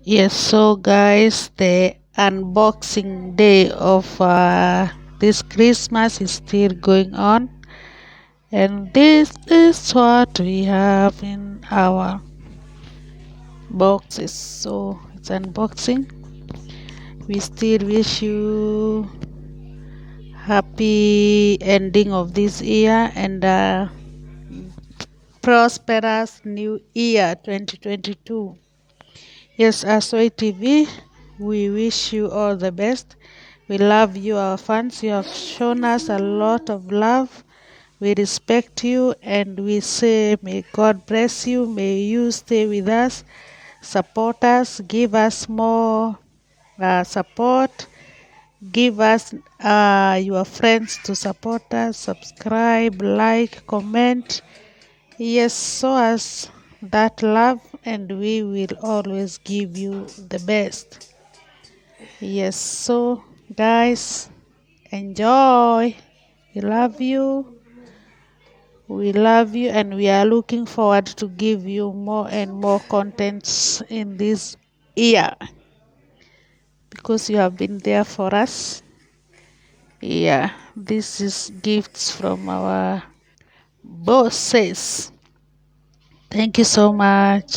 Yes, so guys, the unboxing day of this Christmas is still going on, and this is what we have in our boxes. So it's unboxing. We still wish you happy ending of this year and prosperous new year 2022. Yes, as CWEITV, we wish you all the best. We love you, our fans. You have shown us a lot of love. We respect you and we say, may God bless you. May you stay with us, support us, give us more support. Give us your friends to support us, subscribe, like, comment. Yes, show us that love, and we will always give you the best. Yes, so guys, enjoy. We love you. We love you, and we are looking forward to give you more and more contents in this year because you have been there for us. Yeah, this is gifts from our bosses. Thank you so much.